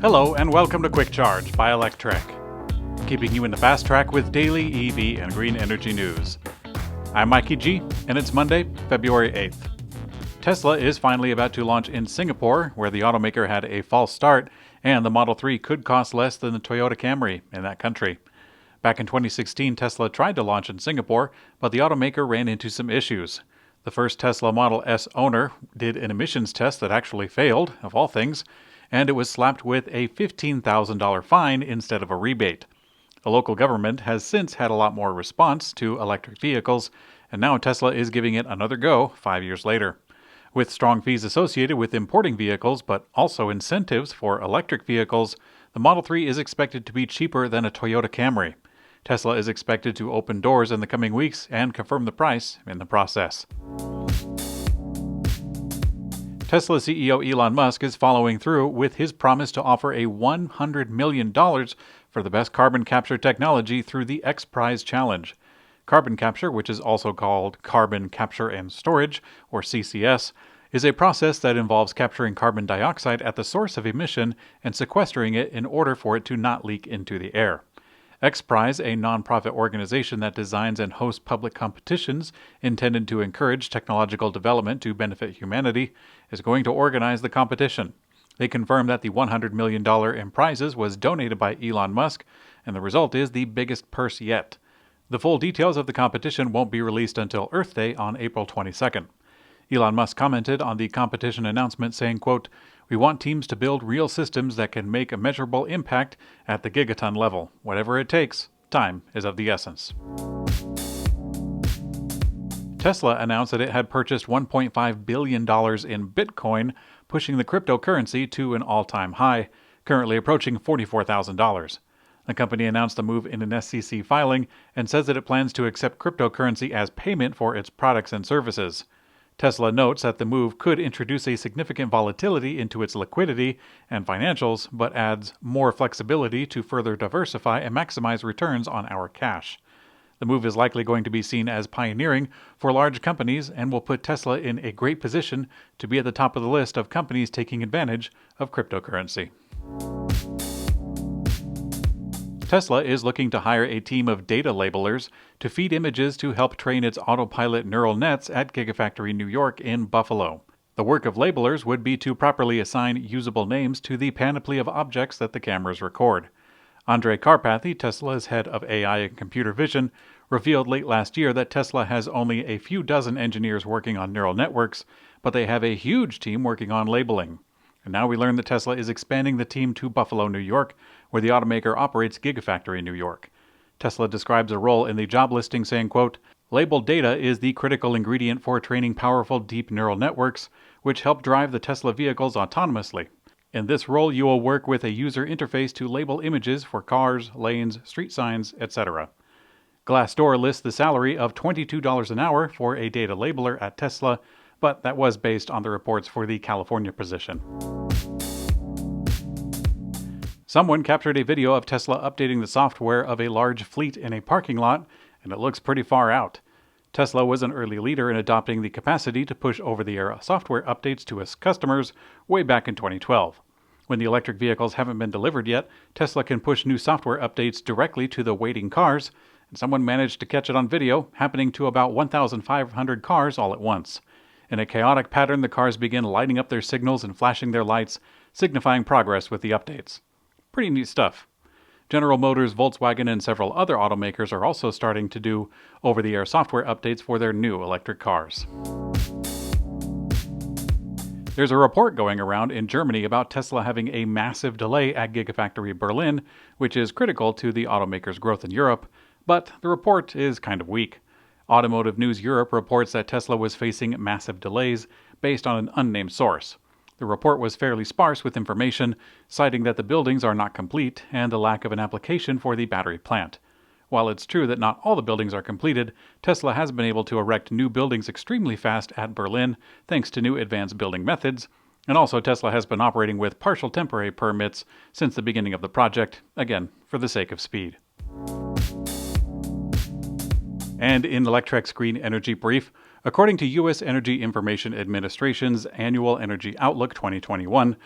Hello and welcome to Quick Charge by Electrek, keeping you in the fast track with daily EV and green energy news. I'm Mikey G, and it's Monday, February 8th. Tesla is finally about to launch in Singapore, where the automaker had a false start, and the Model 3 could cost less than the Toyota Camry in that country. Back in 2016, Tesla tried to launch in Singapore, but the automaker ran into some issues. The first Tesla Model S owner did an emissions test that actually failed, of all things, and it was slapped with a $15,000 fine instead of a rebate. The local government has since had a lot more response to electric vehicles, and now Tesla is giving it another go 5 years later. With strong fees associated with importing vehicles, but also incentives for electric vehicles, the Model 3 is expected to be cheaper than a Toyota Camry. Tesla is expected to open doors in the coming weeks and confirm the price in the process. Tesla CEO Elon Musk is following through with his promise to offer a $100 million for the best carbon capture technology through the XPRIZE Challenge. Carbon capture, which is also called carbon capture and storage, or CCS, is a process that involves capturing carbon dioxide at the source of emission and sequestering it in order for it to not leak into the air. XPRIZE, a nonprofit organization that designs and hosts public competitions intended to encourage technological development to benefit humanity, is going to organize the competition. They confirmed that the $100 million in prizes was donated by Elon Musk, and the result is the biggest purse yet. The full details of the competition won't be released until Earth Day on April 22nd. Elon Musk commented on the competition announcement saying, quote, "We want teams to build real systems that can make a measurable impact at the gigaton level. Whatever it takes, time is of the essence." Tesla announced that it had purchased $1.5 billion in Bitcoin, pushing the cryptocurrency to an all-time high, currently approaching $44,000. The company announced the move in an SEC filing and says that it plans to accept cryptocurrency as payment for its products and services. Tesla notes that the move could introduce a significant volatility into its liquidity and financials, but adds more flexibility to further diversify and maximize returns on our cash. The move is likely going to be seen as pioneering for large companies and will put Tesla in a great position to be at the top of the list of companies taking advantage of cryptocurrency. Tesla is looking to hire a team of data labelers to feed images to help train its autopilot neural nets at Gigafactory New York in Buffalo. The work of labelers would be to properly assign usable names to the panoply of objects that the cameras record. Andrej Karpathy, Tesla's head of AI and computer vision, revealed late last year that Tesla has only a few dozen engineers working on neural networks, but they have a huge team working on labeling. And now we learn that Tesla is expanding the team to Buffalo, New York, where the automaker operates Gigafactory New York. Tesla describes a role in the job listing saying, quote, "Labeled data is the critical ingredient for training powerful deep neural networks, which help drive the Tesla vehicles autonomously. In this role, you will work with a user interface to label images for cars, lanes, street signs, etc." Glassdoor lists the salary of $22 an hour for a data labeler at Tesla, but that was based on the reports for the California position. Someone captured a video of Tesla updating the software of a large fleet in a parking lot, and it looks pretty far out. Tesla was an early leader in adopting the capacity to push over-the-air software updates to its customers way back in 2012. When the electric vehicles haven't been delivered yet, Tesla can push new software updates directly to the waiting cars, and someone managed to catch it on video, happening to about 1,500 cars all at once. In a chaotic pattern, the cars begin lighting up their signals and flashing their lights, signifying progress with the updates. Pretty neat stuff. General Motors, Volkswagen, and several other automakers are also starting to do over-the-air software updates for their new electric cars. There's a report going around in Germany about Tesla having a massive delay at Gigafactory Berlin, which is critical to the automaker's growth in Europe, but the report is kind of weak. Automotive News Europe reports that Tesla was facing massive delays based on an unnamed source. The report was fairly sparse with information, citing that the buildings are not complete and the lack of an application for the battery plant. While it's true that not all the buildings are completed, Tesla has been able to erect new buildings extremely fast at Berlin thanks to new advanced building methods, and also Tesla has been operating with partial temporary permits since the beginning of the project, again, for the sake of speed. And in Electrek's Green Energy Brief, according to U.S. Energy Information Administration's Annual Energy Outlook 2021,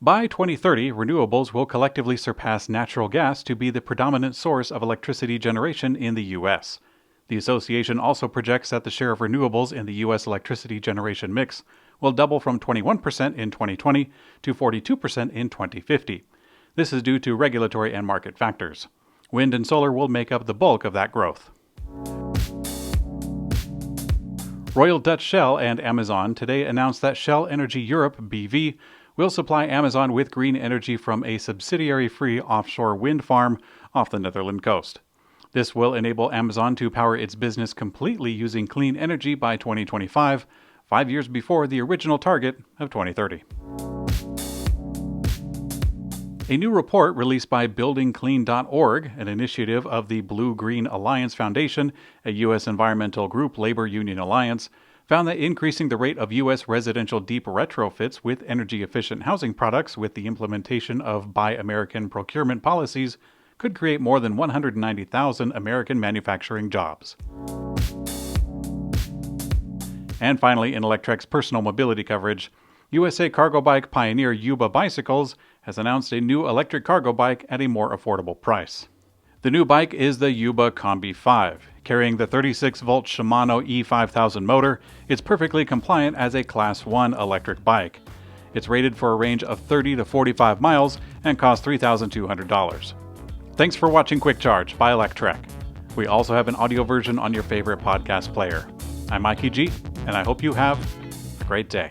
By 2030, renewables will collectively surpass natural gas to be the predominant source of electricity generation in the U.S. The association also projects that the share of renewables in the U.S. electricity generation mix will double from 21% in 2020 to 42% in 2050. This is due to regulatory and market factors. Wind and solar will make up the bulk of that growth. Royal Dutch Shell and Amazon today announced that Shell Energy Europe BV will supply Amazon with green energy from a subsidiary-free offshore wind farm off the Netherlands coast. This will enable Amazon to power its business completely using clean energy by 2025, 5 years before the original target of 2030. A new report released by BuildingClean.org, an initiative of the Blue-Green Alliance Foundation, a U.S. environmental group labor union alliance, found that increasing the rate of U.S. residential deep retrofits with energy-efficient housing products with the implementation of Buy American procurement policies could create more than 190,000 American manufacturing jobs. And finally, in Electrek's personal mobility coverage, USA cargo bike pioneer Yuba Bicycles has announced a new electric cargo bike at a more affordable price. The new bike is the Yuba Combi 5. Carrying the 36-volt Shimano E5000 motor, it's perfectly compliant as a Class 1 electric bike. It's rated for a range of 30 to 45 miles and costs $3,200. Thanks for watching Quick Charge by Electrek. We also have an audio version on your favorite podcast player. I'm Mikey G, and I hope you have a great day.